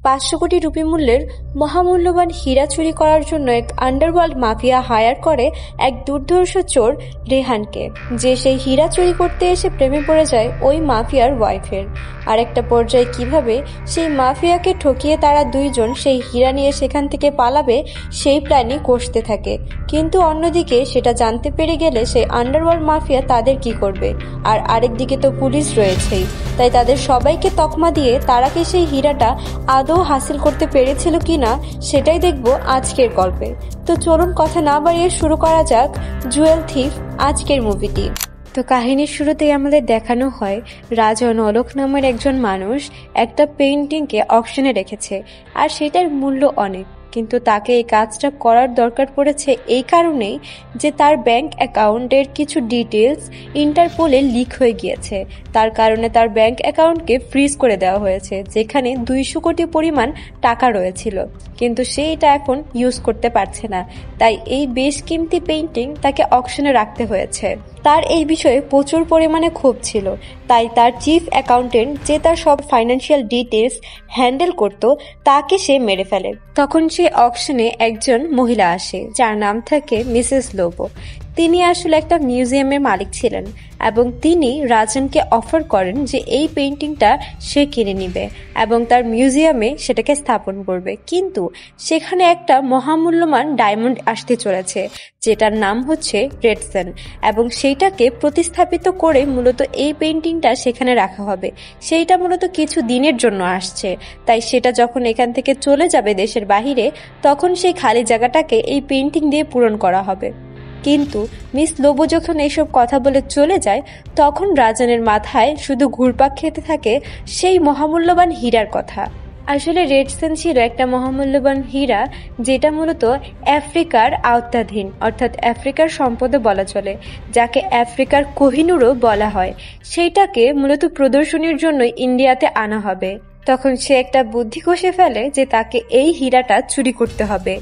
500 কোটি রুপি মূল্যের মহামূল্যবান হীরা চুরি করার জন্য এক আন্ডারওয়ার্ল্ড মাফিয়া হায়ার করে এক দুর্ধর্ষ চোর রেহানকে, যে সেই হীরা চুরি করতে এসে প্রেমে পড়ে যায় ওই মাফিয়ার ওয়াইফের। আর একটা পর্যায়ে কিভাবে সেই মাফিয়াকে ঠকিয়ে তারা দুইজন সেই হীরা নিয়ে সেখান থেকে পালাবে সেই প্ল্যানই কষতে থাকে। কিন্তু অন্যদিকে সেটা জানতে পেরে গেলে সেই আন্ডারওয়ার্ল্ড মাফিয়া তাদের কি করবে, আর আরেকদিকে তো পুলিশ রয়েছেই। তাই তাদের সবাইকে তকমা দিয়ে তারা কি সেই হীরাটা আদৌ হাসিল করতে পেরেছিল কিনা সেটাই দেখব আজকের গল্পে। তো চলুন কথা না বাড়িয়ে শুরু করা যাক জুয়েল থিফ আজকের মুভিটি। তো কাহিনীর শুরুতেই আমাদের দেখানো হয় রাজন অলোক নামের একজন মানুষ একটা পেইন্টিংকে অকশনে রেখেছে, আর সেটার মূল্য অনেক। কিন্তু তাকে এই কাজটা করার দরকার পড়েছে এই কারণেই যে তার ব্যাংক অ্যাকাউন্টের কিছু ডিটেলস ইন্টারপোলে লিক হয়ে গিয়েছে। তার কারণে তার ব্যাংক অ্যাকাউন্টকে ফ্রিজ করে দেওয়া হয়েছে, যেখানে 200 কোটি পরিমাণ টাকা রয়েছিল। কিন্তু সে এটা এখন ইউজ করতে পারছে না, তাই এই বেশ কিমতি পেইন্টিং তাকে অকশনে রাখতে হয়েছে। তার এই বিষয়ে প্রচুর পরিমাণে ক্ষোভ ছিল, তাই তার চিফ অ্যাকাউন্টেন্ট, যে তার সব ফাইন্যান্সিয়াল ডিটেলস হ্যান্ডেল করত, তাকে সে মেরে ফেলে। তখন সে অকশনে একজন মহিলা আসে যার নাম থাকে মিসেস লোবো। তিনি আসলে একটা মিউজিয়ামের মালিক ছিলেন এবং তিনি রাজনকে অফার করেন যে এই পেইন্টিংটা সে কিনে নিবে এবং তার মিউজিয়ামে সেটাকে স্থাপন করবে। কিন্তু সেখানে একটা মহামূল্যবান ডায়মন্ড আসতে চলেছে, যেটার নাম হচ্ছে রেডসন, এবং সেইটাকে প্রতিস্থাপিত করে মূলত এই পেইন্টিংটা সেখানে রাখা হবে। সেইটা মূলত কিছু দিনের জন্য আসছে, তাই সেটা যখন এখান থেকে চলে যাবে দেশের বাহিরে, তখন সেই খালি জায়গাটাকে এই পেইন্টিং দিয়ে পূরণ করা হবে। কিন্তু মিস লোবো যখন এইসব কথা বলে চলে যায়, তখন রাজনের মাথায় শুধু ঘুরপাক খেতে থাকে সেই মহামূল্যবান হীরার কথা। আসলে রেডসন ছিল একটা মহামূল্যবান হীরা, যেটা মূলত আফ্রিকার আওতাধীন, অর্থাৎ আফ্রিকার সম্পদও বলা চলে, যাকে আফ্রিকার কোহিনুরও বলা হয়। সেইটাকে মূলত প্রদর্শনীর জন্য ইন্ডিয়াতে আনা হবে। তখন সে একটা বুদ্ধি কষে ফেলে যে তাকে এই হীরাটা চুরি করতে হবে,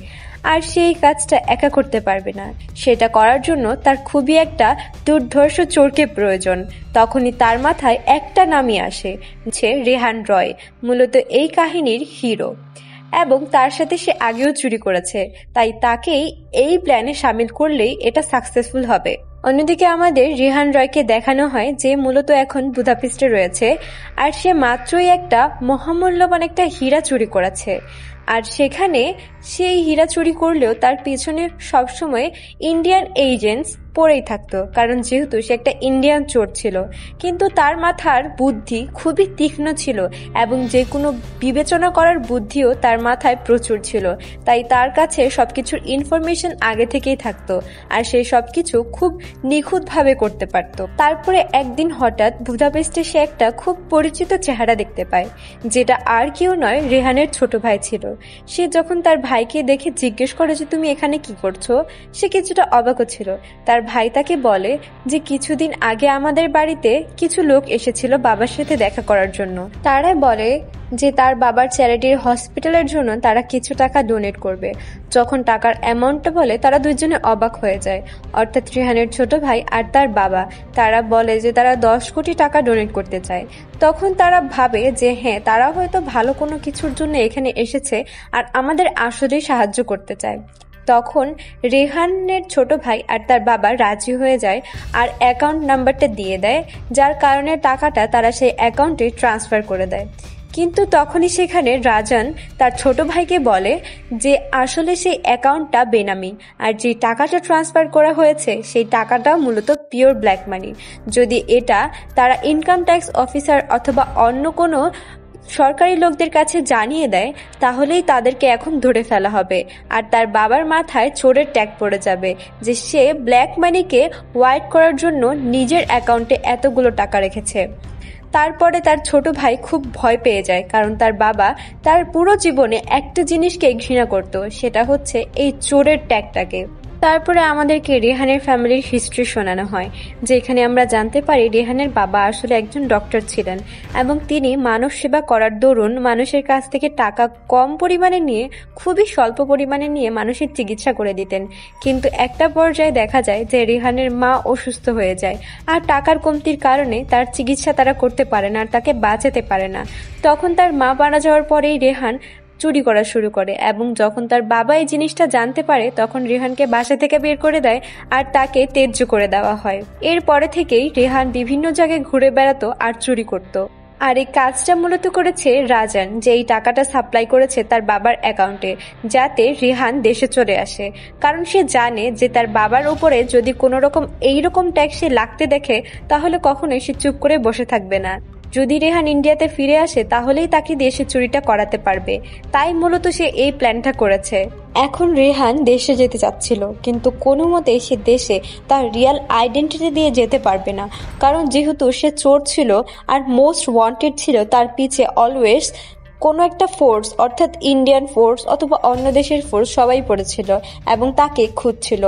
আর সেই কাজটা একা করতে পারবে না। সেটা করার জন্য তার খুবই একটা দুর্ধর্ষ চোরকে প্রয়োজন। তখনই তার মাথায় একটা নামই আসে, যে রেহান রয়, মূলত এই কাহিনীর হিরো, এবং তার সাথে সে আগেও চুরি করেছে, তাই তাকেই এই প্ল্যানে সামিল করলেই এটা সাকসেসফুল হবে। অন্যদিকে আমাদের রেহান রয়কে দেখানো হয় যে মূলত এখন বুদাপেস্টে রয়েছে, আর সে মাত্রই একটা মহামূল্যবান একটা হীরা চুরি করেছে। আর সেখানে সেই হীরা চুরি করলেও তার পিছনে সবসময় ইন্ডিয়ান এজেন্টস পড়েই থাকতো, কারণ যেহেতু সে একটা ইন্ডিয়ান চোর ছিল। কিন্তু তার মাথার বুদ্ধি খুবই তীক্ষ্ণ ছিল এবং যে কোনো বিবেচনা করার বুদ্ধিও তার মাথায় প্রচুর ছিল, তাই তার কাছে সবকিছুর ইনফরমেশন আগে থেকেই থাকতো, আর সে সবকিছু খুব নিখুঁতভাবে করতে পারত। তারপরে একদিন হঠাৎ বুদাপেস্টে সে একটা খুব পরিচিত চেহারা দেখতে পায়, যেটা আর কেউ নয়, রেহানের ছোট ভাই ছিল। সে যখন তার ভাইকে দেখে জিজ্ঞেস করে যে তুমি এখানে কি করছো, সে কিছুটা অবাক ছিল। তার ভাই তাকে বলে যে কিছুদিন আগে আমাদের বাড়িতে কিছু লোক এসেছিল বাবার সাথে দেখা করার জন্য। তারাই বলে যে তার বাবার চ্যারিটির হসপিটালের জন্য তারা কিছু টাকা ডোনেট করবে। যখন টাকার অ্যামাউন্টটা বলে, তারা দুজনে অবাক হয়ে যায়, অর্থাৎ রেহানের ছোট ভাই আর তার বাবা। তারা বলে যে তারা 10 কোটি টাকা ডোনেট করতে চায়। তখন তারা ভাবে যে হ্যাঁ, তারা হয়তো ভালো কোনো কিছুর জন্য এখানে এসেছে আর আমাদের আসলেই সাহায্য করতে চায়। তখন রেহানের ছোট ভাই আর তার বাবা রাজি হয়ে যায় আর অ্যাকাউন্ট নাম্বারটা দিয়ে দেয়, যার কারণে টাকাটা তারা সেই অ্যাকাউন্টে ট্রান্সফার করে দেয়। কিন্তু তখনই সেখানে রাজন তার ছোট ভাইকে বলে যে আসলে সেই অ্যাকাউন্টটা বেনামি, আর যে টাকাটা ট্রান্সফার করা হয়েছে সেই টাকাটা মূলত পিওর ব্ল্যাক মানি। যদি এটা তারা ইনকাম ট্যাক্স অফিসার অথবা অন্য কোনো সরকারি লোকদের কাছে জানিয়ে দেয়, তাহলেই তাদেরকে এখন ধরে ফেলা হবে, আর তার বাবার মাথায় চোরের ট্যাগ পড়ে যাবে যে সে ব্ল্যাক মানিকে হোয়াইট করার জন্য নিজের অ্যাকাউন্টে এতগুলো টাকা রেখেছে। তারপরে তার ছোট ভাই খুব ভয় পেয়ে যায়, কারণ তার বাবা তার পুরো জীবনে একটা জিনিসকে ঘৃণা করত, সেটা হচ্ছে এই চোরের ট্যাগটাকে। তারপরে আমাদেরকে রেহানের ফ্যামিলির হিস্ট্রি শোনানো হয়, যেখানে আমরা জানতে পারি রেহানের বাবা আসলে একজন ডক্টর ছিলেন এবং তিনি মানব সেবা করার দরুন মানুষের কাছ থেকে টাকা কম পরিমাণে নিয়ে, খুবই স্বল্প পরিমাণে নিয়ে মানুষের চিকিৎসা করে দিতেন। কিন্তু একটা পর্যায়ে দেখা যায় যে রেহানের মা অসুস্থ হয়ে যায়, আর টাকার কমতির কারণে তার চিকিৎসা তারা করতে পারে না আর তাকে বাঁচাতে পারে না। তখন তার মা মারা যাওয়ার পরেই রেহান চুরি করা শুরু করে, এবং যখন তার বাবা এই জিনিসটা জানতে পারে তখন রেহানকে বাসা থেকে বের করে দেয় আর তাকে তেজ্য করে দেওয়া হয়। এরপরে থেকেই রেহান বিভিন্ন জায়গায় ঘুরে বেড়াতো আর চুরি করত। আর এই কাজটা মূলত করেছে রাজান, যে এই টাকাটা সাপ্লাই করেছে তার বাবার অ্যাকাউন্টে, যাতে রেহান দেশে চলে আসে। কারণ সে জানে যে তার বাবার উপরে যদি কোনো রকম এইরকম ট্যাক্স সে লাগতে দেখে তাহলে কখনোই সে চুপ করে বসে থাকবে না। যদি রেহান ইন্ডিয়াতে ফিরে আসে তাহলেই তাকে দেশে চুরিটা করাতে পারবে, তাই মূলত সে এই প্ল্যানটা করেছে। এখন রেহান দেশে যেতে চাচ্ছিল, কিন্তু কোনো মতে সে দেশে তার রিয়েল আইডেন্টিটি দিয়ে যেতে পারবে না, কারণ যেহেতু সে চোর ছিল আর মোস্ট ওয়ান্টেড ছিল, তার পিছে অলওয়েজ কোনো একটা ফোর্স, অর্থাৎ ইন্ডিয়ান ফোর্স অথবা অন্য দেশের ফোর্স সবাই পড়েছিল এবং তাকে খুঁজছিল।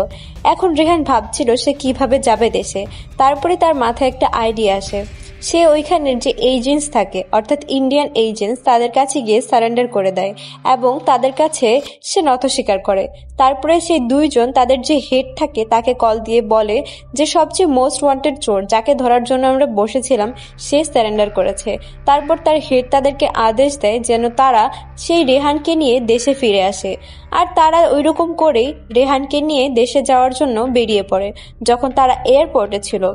এখন রেহান ভাবছিল সে কিভাবে যাবে দেশে। তারপরে তার মাথায় একটা আইডিয়া আসে। সে ওইখানের যে এজেন্টস থাকে, অর্থাৎ ইন্ডিয়ান এজেন্টস, তাদের কাছে গিয়ে সারেন্ডার করে দেয় এবং তাদের কাছে সে নত স্বীকার করে। তারপরে সেই দুইজন তাদের যে হেড থাকে তাকে কল দিয়ে বলে যে সবচেয়ে মোস্ট ওয়ান্টেড চোর যাকে ধরার জন্য আমরা বসেছিলাম সে সারেন্ডার করেছে। তারপর তার হেড তাদেরকে আদেশ দেয় যেন তারা সেই রেহানকে নিয়ে দেশে ফিরে আসে। আর তারা ওইরকম করেই রেহানকে নিয়ে দেশে যাওয়ার জন্য বেরিয়ে পড়ে। যখন তারা এয়ারপোর্টে ছিল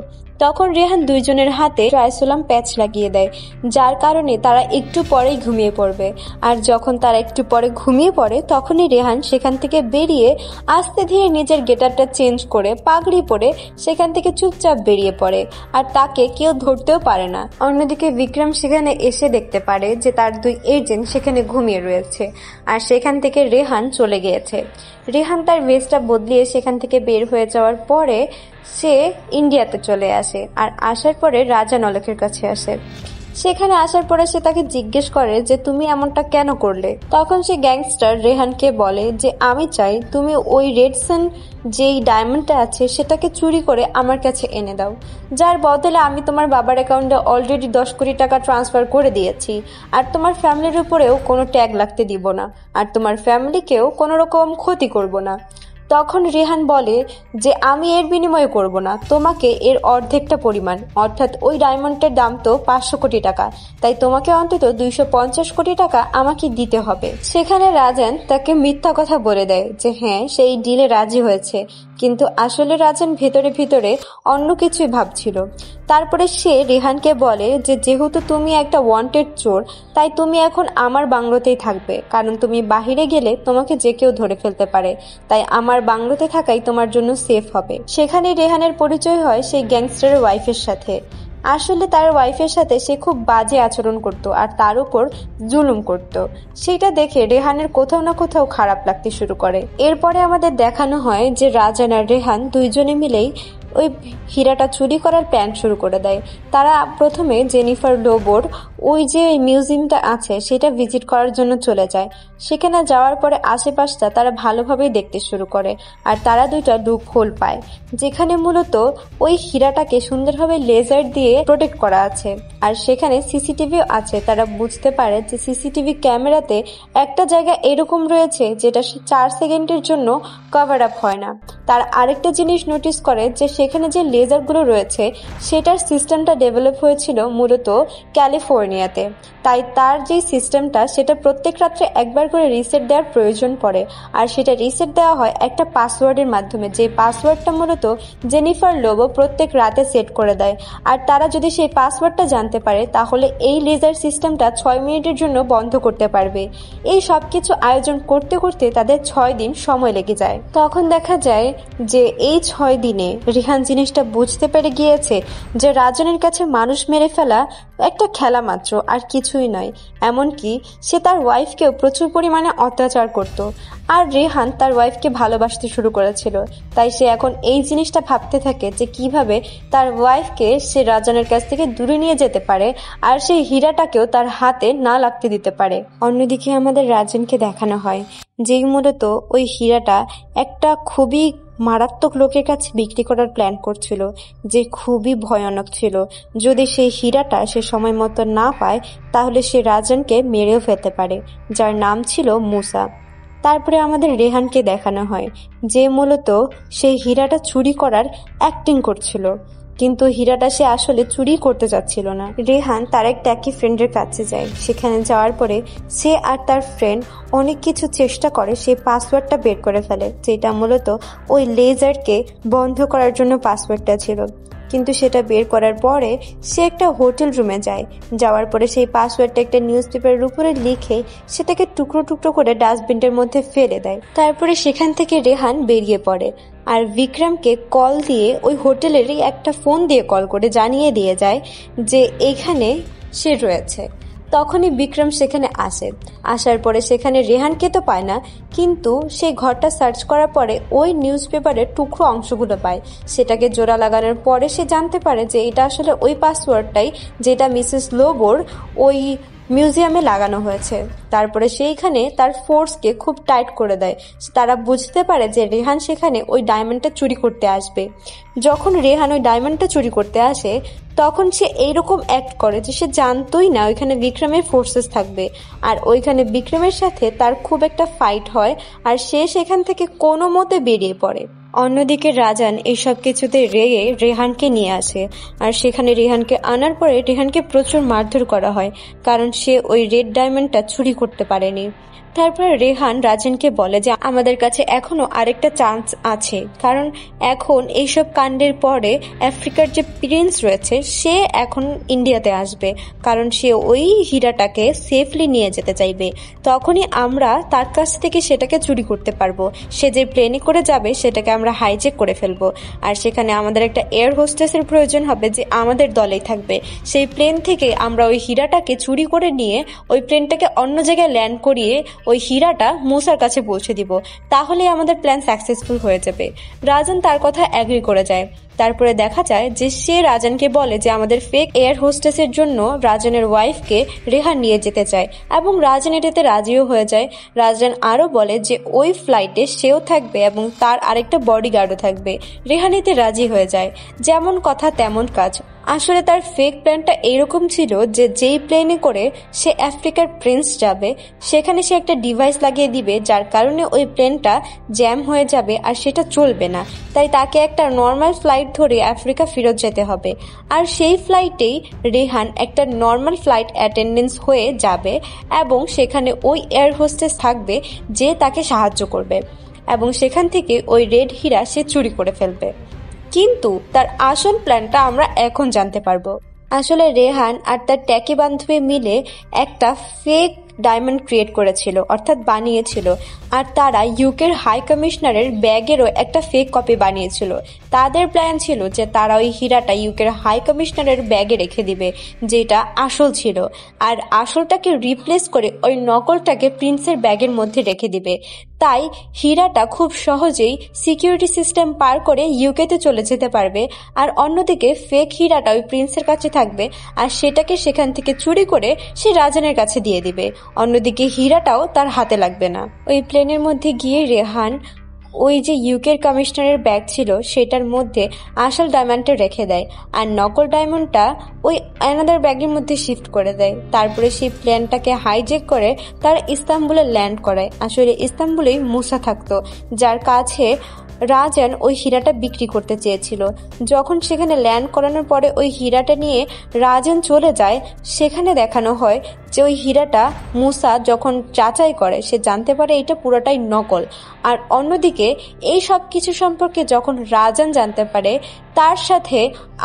তখন রেহান দুইজনের হাতে ট্রাইসোলাম প্যাচ লাগিয়ে দেয়, যার কারণে তারা একটু পরেই ঘুমিয়ে পড়বে। আর যখন তারা একটু পরে ঘুমিয়ে পড়ে তখনই রেহান সেখান থেকে বেরিয়ে আস্তে ধীরে নিজের গেটআপটা চেঞ্জ করে পাগড়ি পরে সেখান থেকে চুপচাপ বেরিয়ে পড়ে, আর তাকে কেউ ধরতেও পারে না। অন্যদিকে বিক্রম সেখানে এসে দেখতে পারে যে তার দুই এজেন্ট সেখানে ঘুমিয়ে রয়েছে, আর সেখান থেকে রেহান চলে গিয়েছে। রেহান তার ভেস্টটা বদলিয়ে সেখান থেকে বের হয়ে যাওয়ার পরে সে ইন্ডিয়াতে চলে আসে, আর আসার পরে রাজা নলকের কাছে আসে। সেখানে আসার পরে সে তাকে জিজ্ঞেস করে যে তুমি এমনটা কেন করলে। তখন সে গ্যাংস্টার রেহানকে বলে যে আমি চাই তুমি ওই রেড সান যেই ডায়মন্ডটা আছে সেটাকে চুরি করে আমার কাছে এনে দাও, যার বদলে আমি তোমার বাবার অ্যাকাউন্টে অলরেডি 10 কোটি টাকা ট্রান্সফার করে দিয়েছি, আর তোমার ফ্যামিলির উপরেও কোনো ট্যাগ লাগতে দিব না, আর তোমার ফ্যামিলিকেও কোনো রকম ক্ষতি করব না। তখন রেহান বলে যে আমি এর বিনিময়ে করব না, তোমাকে এর অর্ধেকটা পরিমাণ, অর্থাৎ ওই ডায়মন্ডের দাম তো 500 কোটি টাকা, তাই তোমাকে অন্তত 250 কোটি টাকা আমাকে দিতে হবে। সেখানে রাজান তাকে মিথ্যা কথা বলে দেয় যে হ্যাঁ সেই ডিলে রাজি হয়েছে, কিন্তু আসলে রাজান ভেতরে ভিতরে অন্য কিছুই ভাবছিল। তারপরে সে রেহানকে বলে যে যেহেতু তুমি একটা ওয়ান্টেড চোর, তাই তুমি এখন আমার বাংলোতেই থাকবে, কারণ তুমি বাহিরে গেলে তোমাকে যে কেউ ধরে ফেলতে পারে, তাই আমার বাংলোতে থাকাই তোমার জন্য সেফ হবে। সেখানে রেহানের পরিচয় হয় সেই গ্যাংস্টারের ওয়াইফের সাথে। আসলে তার ওয়াইফের সাথে সে খুব বাজে আচরণ করত আর তার উপর জুলুম করত। সেটা দেখে রেহানের কোথাও না কোথাও খারাপ লাগতে শুরু করে। এরপরে আমাদের দেখানো হয় যে রাজান আর রেহান দুইজনে মিলেই ওই হীরাটা চুরি করার প্ল্যান শুরু করে দেয়। তারা প্রথমে জেনিফার লোবোর ওই যে মিউজিয়ামটা আছে সেটা ভিজিট করার জন্য চলে যায়। সেখানে যাওয়ার পরে আশেপাশটা তারা ভালোভাবেই দেখতে শুরু করে, আর তারা দুইটা লুপ হোল পায় যেখানে মূলত ওই হীরাটাকে সুন্দরভাবে লেজার দিয়ে প্রোটেক্ট করা আছে, আর সেখানে সিসিটিভিও আছে। তারা বুঝতে পারে যে সিসিটিভি ক্যামেরাতে একটা জায়গা এরকম রয়েছে যেটা 4 সেকেন্ডের জন্য কভার আপ হয় না। তার আরেকটা জিনিস নোটিস করে যে সেখানে যে লেজারগুলো রয়েছে সেটার সিস্টেমটা ডেভেলপ হয়েছিল মূলত ক্যালিফোর্নিয়াতে, তাই তার যে সিস্টেমটা সেটা প্রত্যেক রাত্রে একবার করে রিসেট দেওয়ার প্রয়োজন পড়ে, আর সেটা রিসেট দেওয়া হয় একটা পাসওয়ার্ডের মাধ্যমে, যে পাসওয়ার্ডটা মূলত জেনিফার লোবো প্রত্যেক রাতে সেট করে দেয়। আর তারা যদি সেই পাসওয়ার্ডটা জানতে পারে তাহলে এই লেজার সিস্টেমটা 6 মিনিটের জন্য বন্ধ করতে পারবে। এই সব কিছু আয়োজন করতে করতে তাদের 6 দিন সময় লেগে যায়। তখন দেখা যায় যে এই 6 দিনে রিহান জিনিসটা বুঝতে পেরে গিয়েছে যে রাজনের কাছে মানুষ মেরে ফেলা একটা খেলা মাত্র, আর কিছুই নয়। এমনকি সে তার ওয়াইফকেও প্রচুর পরিমাণে অত্যাচার করত, আর রেহান তার ওয়াইফকে ভালোবাসতে শুরু করেছিল। তাই সে এখন এই জিনিসটা ভাবতে থাকে যে কিভাবে তার ওয়াইফকে সে রাজনের কাছ থেকে দূরে নিয়ে যেতে পারে, আর সেই হীরাটাকেও তার হাতে না লাগতে দিতে পারে। অন্যদিকে আমাদের রাজনকে দেখানো হয় যেই মূলত ওই হীরাটা একটা খুবই মারাত্মক লোকের কাছে বিক্রি করার প্ল্যান করছিল, যে খুবই ভয়ানক ছিল। যদি সেই হীরাটা সে সময় মতো না পায় তাহলে সে রাজনকে মেরেও ফেলতে পারে, যার নাম ছিল মুসা। তারপরে আমাদের রেহানকে দেখানো হয়, যে মূলত সেই হীরাটা চুরি করার অ্যাক্টিং করছিল, কিন্তু হীরাটা সে আসলে চুরি করতে চাচ্ছিল না। রেহান তার এক ট্যাকি ফ্রেন্ডের কাছে যায়। সেখানে যাওয়ার পরে সে আর তার ফ্রেন্ড অনেক কিছু চেষ্টা করে সেই পাসওয়ার্ডটা বের করে ফেলে, যেটা মূলত ওই লেজারকে বন্ধ করার জন্য পাসওয়ার্ডটা ছিল। কিন্তু সেটা বের করার পরে সে একটা হোটেল রুমে যায়। যাওয়ার পরে সেই পাসওয়ার্ডটা একটা নিউজ পেপারের উপরে লিখে সেটাকে টুকরো টুকরো করে ডাস্টবিনের মধ্যে ফেলে দেয়। তারপরে সেখান থেকে রেহান বেরিয়ে পড়ে আর বিক্রমকে কল দিয়ে ওই হোটেলেরই একটা ফোন দিয়ে কল করে জানিয়ে দিয়ে যায় যে এখানে সে রয়েছে। তখনই বিক্রম সেখানে আসে। আসার পরে সেখানে রেহানকে তো পায় না, কিন্তু সেই ঘরটা সার্চ করার পরে ওই নিউজ পেপারের টুকরো অংশগুলো পায়। সেটাকে জোড়া লাগানোর পরে সে জানতে পারে যে এটা আসলে ওই পাসওয়ার্ডটাই যেটা মিসেস লোবোর ওই মিউজিয়ামে লাগানো হয়েছে। তারপরে সেইখানে তার ফোর্সকে খুব টাইট করে দেয়। তারা বুঝতে পারে যে রেহান সেখানে ওই ডায়মন্ডটা চুরি করতে আসবে। যখন রেহান ওই ডায়মন্ডটা চুরি করতে আসে তখন সে এইরকম অ্যাক্ট করে যে সে জানতোই না ওইখানে বিক্রমের ফোর্সেস থাকবে, আর ওইখানে বিক্রমের সাথে তার খুব একটা ফাইট হয় আর সে সেখান থেকে কোনো মতে বেরিয়ে পড়ে। অন্যদিকে রাজান এইসব কিছুতে রেগে রেহানকে নিয়ে আসে, আর সেখানে রেহানকে আনার পরে রেহানকে প্রচুর মারধর করা হয়, কারণ সে ওই রেড ডায়মন্ডটা চুরি করতে পারেনি। তারপর রেহান রাজানকে বলে যে আমাদের কাছে এখনো আরেকটা চান্স আছে, কারণ এখন এইসব কাণ্ডের পরে আফ্রিকার যে প্রিন্স রয়েছে সে এখন ইন্ডিয়াতে আসবে, কারণ সে ওই হীরাটাকে সেফলি নিয়ে যেতে চাইবে। তখনই আমরা তার কাছ থেকে সেটাকে চুরি করতে পারবো। সে যে প্লেনে করে যাবে সেটাকে আমরা হাইজ্যাক করে ফেলবো, আর সেখানে আমাদের একটা এয়ার হোস্টেসের প্রয়োজন হবে যে আমাদের দলেই থাকবে। সেই প্লেন থেকে আমরা ওই হীরাটাকে চুরি করে নিয়ে ওই প্লেনটাকে অন্য জায়গায় ল্যান্ড করিয়ে ওই হীরাটা মুসার কাছে পৌঁছে দিব, তাহলে আমাদের প্ল্যান সাকসেসফুল হয়ে যাবে। রাজান তার কথা এগ্রি করে যায়। তারপরে দেখা যায় যে সে রাজানকে বলে যে আমাদের ফেক এয়ার হোস্টেসের জন্য রাজানের ওয়াইফকে রেহান নিয়ে যেতে চায়, এবং রাজান এটাতে রাজিও হয়ে যায়। রাজান আরও বলে যে ওই ফ্লাইটে সেও থাকবে এবং তার আরেকটা বডিগার্ডও থাকবে। রেহান এতে রাজি হয়ে যায়। যেমন কথা তেমন কাজ। আসলে তার ফেক প্ল্যানটা এইরকম ছিল যে যেই প্লেনে করে সে আফ্রিকার প্রিন্স যাবে সেখানে সে একটা ডিভাইস লাগিয়ে দিবে, যার কারণে ওই প্লেনটা জ্যাম হয়ে যাবে আর সেটা চলবে না। তাই তাকে একটা নর্মাল ফ্লাইট ধরে আফ্রিকা ফেরত যেতে হবে, আর সেই ফ্লাইটেই রেহান একটা নর্মাল ফ্লাইট অ্যাটেন্ডেন্স হয়ে যাবে এবং সেখানে ওই এয়ার হোস্টেস থাকবে যে তাকে সাহায্য করবে, এবং সেখান থেকে ওই রেড হীরা সে চুরি করে ফেলবে। কিন্তু তার আসল প্ল্যানটা আমরা এখন জানতে পারবো। আসলে রেহান আর তার ট্যাকি বান্ধবী মিলে একটা ফেক ডায়মন্ড ক্রিয়েট করেছিল, অর্থাৎ বানিয়েছিল, আর তারা ইউকের হাই কমিশনারের ব্যাগেরও একটা ফেক কপি বানিয়েছিল। তাদের প্ল্যান ছিল যে তারা ওই হীরাটা ইউকের হাই কমিশনারের ব্যাগে রেখে দিবে, যেটা আসল ছিল, আর আসলটাকে রিপ্লেস করে ওই নকলটাকে প্রিন্সের ব্যাগের মধ্যে রেখে দিবে। তাই হীরাটা খুব সহজেই সিকিউরিটি সিস্টেম পার করে ইউকেতে চলে যেতে পারবে, আর অন্যদিকে ফেক হীরাটা ওই প্রিন্সের কাছে থাকবে আর সেটাকে সেখান থেকে চুরি করে সে রাজানের কাছে দিয়ে দিবে। অন্যদিকে হীরাটাও তার হাতে লাগবে না। ওই প্লেনের মধ্যে গিয়ে রেহান ওই যে ইউকের কমিশনারের ব্যাগ ছিল সেটার মধ্যে আসল ডায়মন্ডটা রেখে দেয়, আর নকল ডায়মন্ডটা ওই অ্যানাদার ব্যাগের মধ্যে শিফট করে দেয়। তারপরে সেই প্লেনটাকে হাইজ্যাক করে তারা ইস্তাম্বুলে ল্যান্ড করায়। আসলে ইস্তাম্বুলেই মুসা থাকতো, যার কাছে রাজান ওই হীরাটা বিক্রি করতে চেয়েছিল। যখন সেখানে ল্যান্ড করানোর পরে ওই হীরাটা নিয়ে রাজান চলে যায়, সেখানে দেখানো হয় যে ওই হীরাটা মুসা যখন যাচাই করে সে জানতে পারে এটা পুরোটাই নকল। আর অন্যদিকে এই সব কিছু সম্পর্কে যখন রাজান জানতে পারে, তার সাথে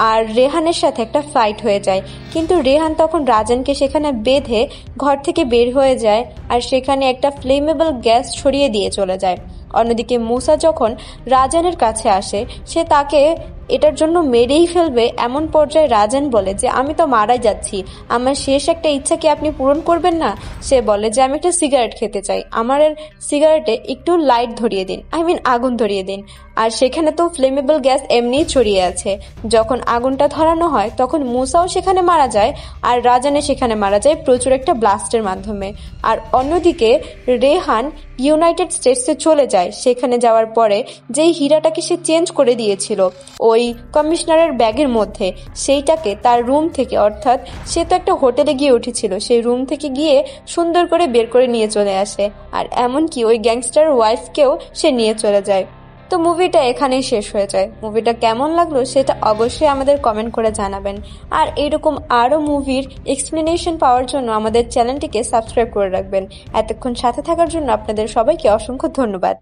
আর রেহানের সাথে একটা ফাইট হয়ে যায়। কিন্তু রেহান তখন রাজানকে সেখানে বেঁধে ঘর থেকে বের হয়ে যায়, আর সেখানে একটা ফ্লেমেবল গ্যাস ছড়িয়ে দিয়ে চলে যায়। অন্যদিকে মুসা যখন রাজানের কাছে আসে, সে তাকে এটার জন্য মেরেই ফেলবে। এমন পর্যায়ে রাজান বলে যে আমি তো মারাই যাচ্ছি, আমার শেষ একটা ইচ্ছা কি আপনি পূরণ করবেন না? সে বলে যে আমি একটা সিগারেট খেতে চাই, আমার সিগারেটে একটু লাইট ধরিয়ে দিন, আগুন ধরিয়ে দিন। আর সেখানে তো ফ্লেমেবল গ্যাস এমনিই ছড়িয়ে আছে। যখন আগুনটা ধরানো হয় তখন মুসাও সেখানে মারা যায়, আর রাজানে সেখানে মারা যায় প্রচুর একটা ব্লাস্টের মাধ্যমে। আর অন্যদিকে রেহান ইউনাইটেড স্টেটসে চলে যায়। সেখানে যাওয়ার পরে যেই হীরাটাকে সে চেঞ্জ করে দিয়েছিল ওই কমিশনারের ব্যাগের মধ্যে, সেইটাকে তার রুম থেকে, অর্থাৎ সে তো একটা হোটেলে গিয়ে উঠেছিল, সেই রুম থেকে গিয়ে সুন্দর করে বের করে নিয়ে চলে আসে। আর এমনকি ওই গ্যাংস্টার ওয়াইফকেও সে নিয়ে চলে যায়। তো মুভিটা এখানেই শেষ হয়ে যায়। মুভিটা কেমন লাগলো সেটা অবশ্যই আমাদের কমেন্ট করে জানাবেন। আর এইরকম আরও মুভির এক্সপ্লেনেশন পাওয়ার জন্য আমাদের চ্যানেলটিকে সাবস্ক্রাইব করে রাখবেন। এতক্ষণ সাথে থাকার জন্য আপনাদের সবাইকে অসংখ্য ধন্যবাদ।